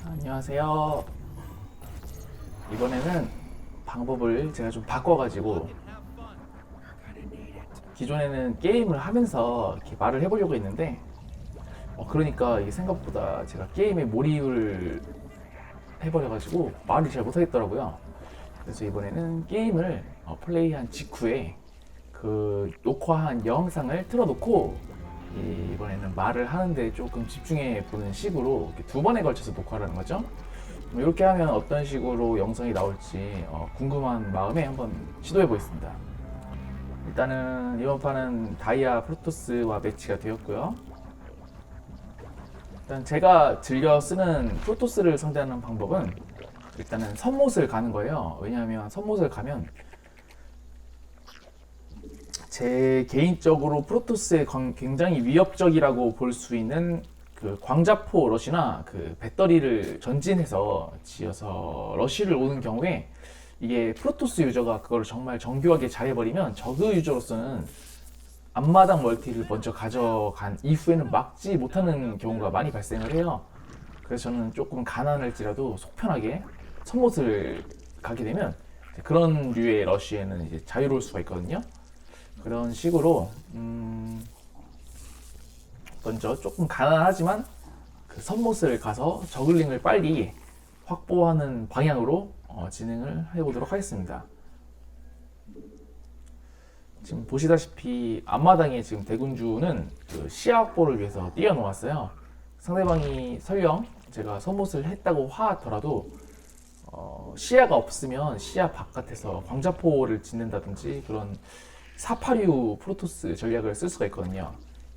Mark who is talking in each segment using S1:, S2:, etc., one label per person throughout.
S1: 안녕하세요. 이번에는 방법을 제가 좀 바꿔가지고 기존에는 게임을 하면서 이렇게 말을 해보려고 했는데 그러니까 이게 생각보다 제가 게임에 몰입을 해버려가지고 말을 잘 못하겠더라고요. 그래서 이번에는 게임을 플레이한 직후에 그 녹화한 영상을 틀어놓고 이번에는 말을 하는데 조금 집중해 보는 식으로 이렇게 두 번에 걸쳐서 녹화를 하는 거죠. 이렇게 하면 어떤 식으로 영상이 나올지 궁금한 마음에 한번 시도해 보겠습니다. 일단은 이번 판은 다이아 프로토스와 매치가 되었고요. 일단 제가 즐겨 쓰는 프로토스를 상대하는 방법은 일단은 선못을 가는 거예요. 왜냐하면 선못을 가면 제 개인적으로 프로토스의 굉장히 위협적이라고 볼 수 있는 그 광자포 러시나 그 배터리를 전진해서 지어서 러시를 오는 경우에 이게 프로토스 유저가 그걸 정말 정교하게 잘해버리면 저그 유저로서는 앞마당 멀티를 먼저 가져간 이후에는 막지 못하는 경우가 많이 발생을 해요. 그래서 저는 조금 가난할지라도 속편하게 선못을 가게 되면 그런 류의 러시에는 이제 자유로울 수가 있거든요. 그런 식으로 먼저 조금 가난하지만 그 선못을 가서 저글링을 빨리 확보하는 방향으로 진행을 해보도록 하겠습니다. 지금 보시다시피 앞마당에 지금 대군주는 그 시야 확보를 위해서 띄워놓았어요. 상대방이 설령 제가 선못을 했다고 하더라도 시야가 없으면 시야 바깥에서 광자포를 짓는다든지 그런 사파류 프로토스 전략을 쓸 수가 있거든요.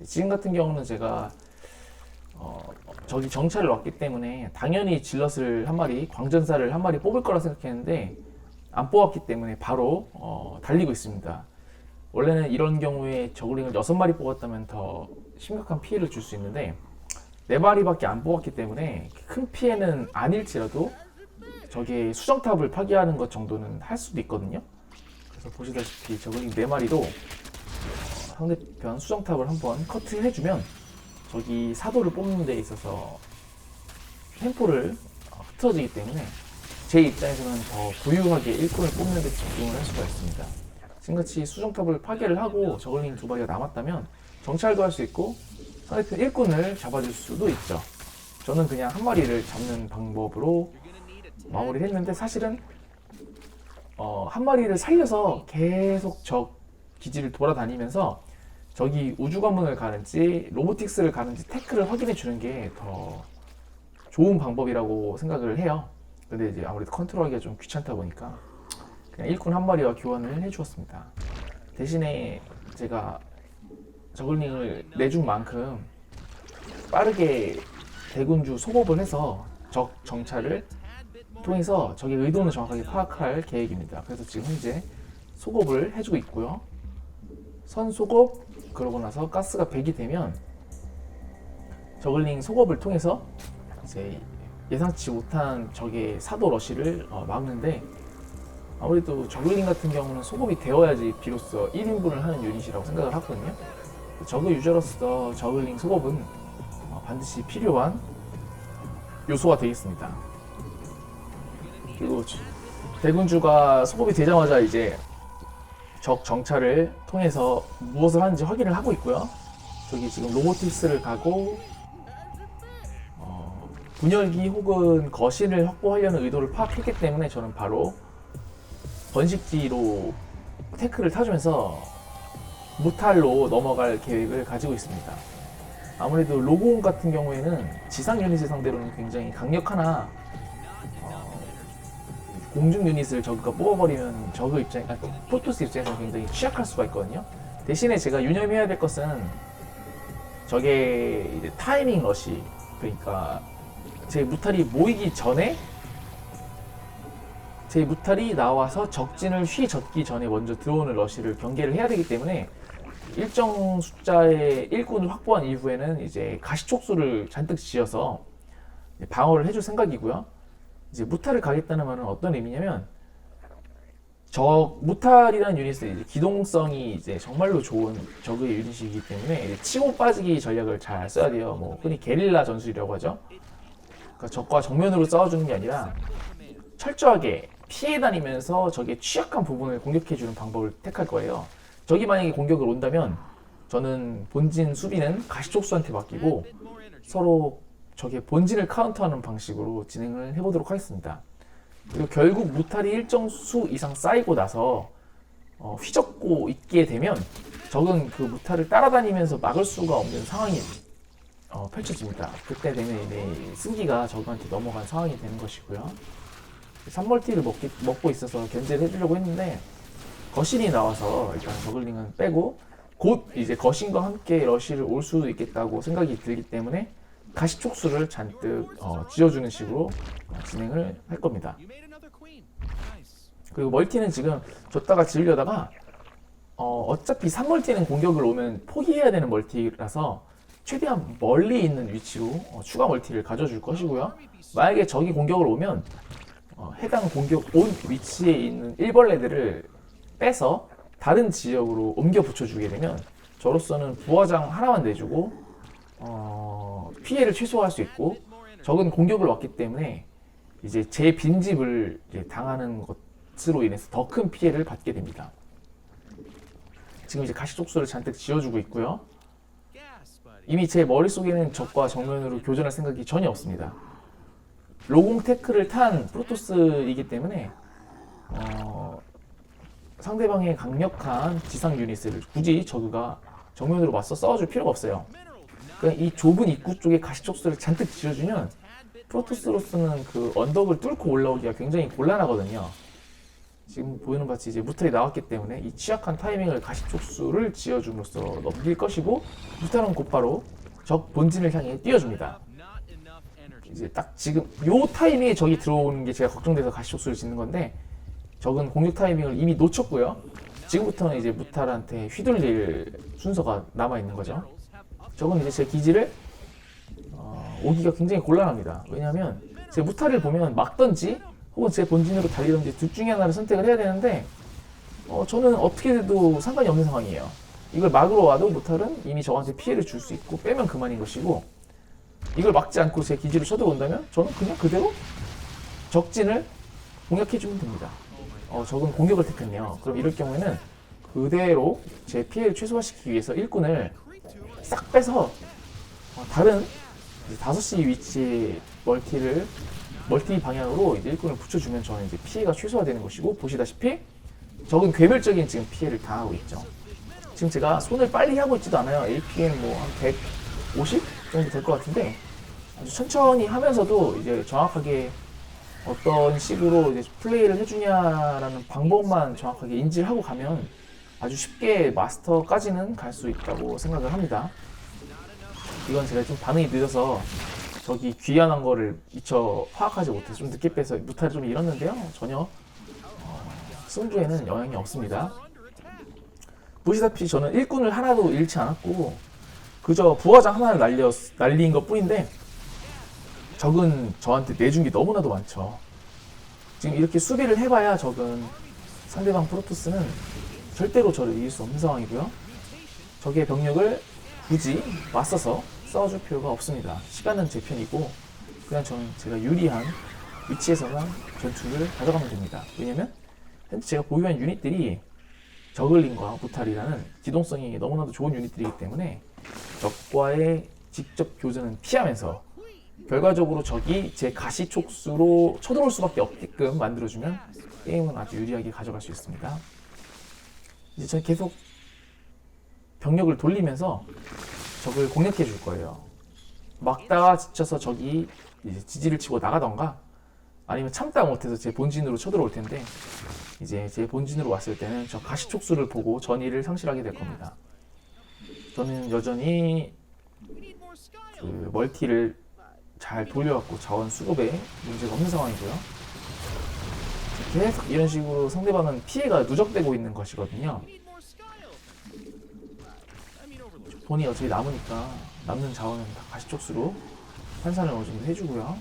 S1: 지금 같은 경우는 제가 저기 정찰을 왔기 때문에 당연히 질럿을 한 마리, 광전사를 한 마리 뽑을 거라 생각했는데 안 뽑았기 때문에 바로 달리고 있습니다. 원래는 이런 경우에 저글링을 6마리 뽑았다면 더 심각한 피해를 줄 수 있는데 4마리밖에 안 뽑았기 때문에 큰 피해는 아닐지라도 저게 수정탑을 파괴하는 것 정도는 할 수도 있거든요. 그래서 보시다시피 저글링 4마리도 상대편 수정탑을 한번 커트해주면 저기 사도를 뽑는 데 있어서 템포를 흐트러지기 때문에 제 입장에서는 더 부유하게 일꾼을 뽑는 데 집중을 할 수가 있습니다. 지금같이 수정탑을 파괴를 하고 저글링 2마리가 남았다면 정찰도 할 수 있고 상대편 일꾼을 잡아줄 수도 있죠. 저는 그냥 한 마리를 잡는 방법으로 마무리를 했는데 사실은 한 마리를 살려서 계속 적 기지를 돌아다니면서 저기 우주관문을 가는지 로보틱스를 가는지 태클을 확인해 주는 게 더 좋은 방법이라고 생각을 해요. 근데 이제 아무래도 컨트롤하기가 좀 귀찮다 보니까 그냥 일꾼 한 마리와 교환을 해 주었습니다. 대신에 제가 저글링을 내준 만큼 빠르게 대군주 소급을 해서 적 정찰을 통해서 적의 의도는 정확하게 파악할 계획입니다. 그래서 지금 현재 소급을 해주고 있고요. 선 소급 그러고 나서 가스가 100이 되면 저글링 소급을 통해서 이제 예상치 못한 적의 사도 러시를 막는데 아무래도 저글링 같은 경우는 소급이 되어야지 비로소 1인분을 하는 유닛이라고 생각을 하거든요. 저그 유저로서 저글링 소급은 반드시 필요한 요소가 되겠습니다. 그리고 대군주가 소급이 되자마자 이제 적 정찰을 통해서 무엇을 하는지 확인을 하고 있고요. 저기 지금 로보틱스를 가고 분열기 혹은 거신을 확보하려는 의도를 파악했기 때문에 저는 바로 번식지로 태클을 타주면서 무탈로 넘어갈 계획을 가지고 있습니다. 아무래도 로고온 같은 경우에는 지상 유닛을 상대로는 굉장히 강력하나 공중 유닛을 저그가 뽑아버리면 저그 입장, 프로토스 입장에서 굉장히 취약할 수가 있거든요. 대신에 제가 유념해야 될 것은 저게 이제 타이밍 러시, 그러니까 제 무탈이 모이기 전에 제 무탈이 나와서 적진을 휘젓기 전에 먼저 들어오는 러시를 경계를 해야 되기 때문에 일정 숫자의 일꾼을 확보한 이후에는 이제 가시촉수를 잔뜩 지어서 방어를 해줄 생각이고요. 이제 무탈을 가겠다는 말은 어떤 의미냐면 적 무탈이라는 유닛은 이제 기동성이 이제 정말로 좋은 적의 유닛이기 때문에 이제 치고 빠지기 전략을 잘 써야 돼요. 뭐 흔히 게릴라 전술이라고 하죠. 그러니까 적과 정면으로 싸워주는 게 아니라 철저하게 피해 다니면서 적의 취약한 부분을 공격해주는 방법을 택할 거예요. 적이 만약에 공격을 온다면 저는 본진 수비는 가시촉수한테 맡기고 서로 적의 본진을 카운터하는 방식으로 진행을 해보도록 하겠습니다. 그리고 결국 무탈이 일정 수 이상 쌓이고 나서 휘젓고 있게 되면 적은 그 무탈을 따라다니면서 막을 수가 없는 상황이 펼쳐집니다. 그때 되면 이제 승기가 적한테 넘어간 상황이 되는 것이고요. 3멀티를 먹고 있어서 견제를 해주려고 했는데 거신이 나와서 일단 저글링은 빼고 곧 이제 거신과 함께 러쉬를 올 수도 있겠다고 생각이 들기 때문에 가시촉수를 잔뜩 지어주는 식으로 진행을 할 겁니다. 그리고 멀티는 지금 줬다가 지으려다가 어차피 3멀티는 공격을 오면 포기해야 되는 멀티라서 최대한 멀리 있는 위치로 추가 멀티를 가져줄 것이고요. 만약에 적이 공격을 오면 해당 공격 온 위치에 있는 일벌레들을 빼서 다른 지역으로 옮겨 붙여주게 되면 저로서는 부화장 하나만 내주고 피해를 최소화할 수 있고 적은 공격을 왔기 때문에 이제 제 빈집을 이제 당하는 것으로 인해서 더 큰 피해를 받게 됩니다. 지금 이제 가시촉수를 잔뜩 지어주고 있고요. 이미 제 머릿속에는 적과 정면으로 교전할 생각이 전혀 없습니다. 로공 테크를 탄 프로토스이기 때문에 상대방의 강력한 지상 유닛을 굳이 저그가 정면으로 맞서 싸워줄 필요가 없어요. 그러니까 이 좁은 입구 쪽에 가시촉수를 잔뜩 지어주면 프로토스로서는 그 언덕을 뚫고 올라오기가 굉장히 곤란하거든요. 지금 보이는 바치 이제 무탈이 나왔기 때문에 이 취약한 타이밍을 가시촉수를 지어줌으로써 넘길 것이고 무탈은 곧바로 적 본진을 향해 뛰어줍니다. 이제 딱 지금 요 타이밍에 적이 들어오는 게 제가 걱정돼서 가시촉수를 짓는 건데 적은 공격 타이밍을 이미 놓쳤고요. 지금부터는 이제 무탈한테 휘둘릴 순서가 남아있는 거죠. 적은 이제 제 기지를 오기가 굉장히 곤란합니다. 왜냐하면 제 무탈을 보면 막던지 혹은 제 본진으로 달리던지 둘 중에 하나를 선택을 해야 되는데 저는 어떻게 돼도 상관이 없는 상황이에요. 이걸 막으러 와도 무탈은 이미 저한테 피해를 줄 수 있고 빼면 그만인 것이고 이걸 막지 않고 제 기지로 쳐들어온다면 저는 그냥 그대로 적진을 공략해주면 됩니다. 적은 공격을 택했네요. 그럼 이럴 경우에는 그대로 제 피해를 최소화시키기 위해서 일꾼을 싹 빼서 다른 5시 위치의 멀티 방향으로 이제 일꾼을 붙여주면 저는 이제 피해가 최소화되는 것이고 보시다시피 적은 괴멸적인 지금 피해를 당하고 있죠. 지금 제가 손을 빨리 하고 있지도 않아요. APM 뭐 한 150 정도 될 것 같은데 아주 천천히 하면서도 이제 정확하게 어떤 식으로 이제 플레이를 해주냐라는 방법만 정확하게 인지를 하고 가면 아주 쉽게 마스터까지는 갈 수 있다고 생각을 합니다. 이건 제가 좀 반응이 늦어서 저기 귀환한 거를 미처 파악하지 못해서 좀 늦게 빼서 무탈을 좀 잃었는데요. 전혀 승부에는 영향이 없습니다. 보시다시피 저는 일꾼을 하나도 잃지 않았고 그저 부화장 하나를 날린 것 뿐인데 적은 저한테 내준 게 너무나도 많죠. 지금 이렇게 수비를 해봐야 적은 상대방 프로토스는 절대로 저를 이길 수 없는 상황이고요. 적의 병력을 굳이 맞서서 싸워줄 필요가 없습니다. 시간은 제 편이고 그냥 저는 제가 유리한 위치에서만 전투를 가져가면 됩니다. 왜냐면 현재 제가 보유한 유닛들이 저글링과 무탈이라는 기동성이 너무나도 좋은 유닛들이기 때문에 적과의 직접 교전은 피하면서 결과적으로 적이 제 가시촉수로 쳐들어올 수밖에 없게끔 만들어주면 게임은 아주 유리하게 가져갈 수 있습니다. 이제 저는 계속 병력을 돌리면서 적을 공략해 줄 거예요. 막다가 지쳐서 적이 이제 지지를 치고 나가던가 아니면 참다 못해서 제 본진으로 쳐들어올 텐데 이제 제 본진으로 왔을 때는 저 가시촉수를 보고 전의를 상실하게 될 겁니다. 저는 여전히 그 멀티를 잘 돌려갖고 자원 수급에 문제가 없는 상황이고요. 계속 이런 식으로 상대방은 피해가 누적되고 있는 것이거든요. 돈이 어차피 남으니까 남는 자원은 다 가시촉수로 환산을 어느 정도 해주고요.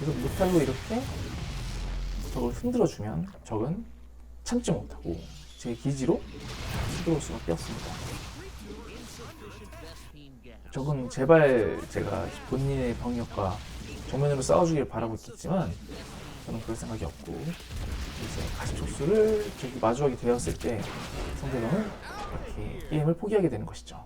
S1: 계속 무탈로 이렇게 적을 흔들어주면 적은 참지 못하고 제 기지로 히드로스가 뛰었습니다. 적은 제발 제가 본인의 병력과 정면으로 싸워주길 바라고 있겠지만 저는 그럴 생각이 없고, 이제 가시촉수를 저기 마주하게 되었을 때 상대방은 이렇게 게임을 포기하게 되는 것이죠.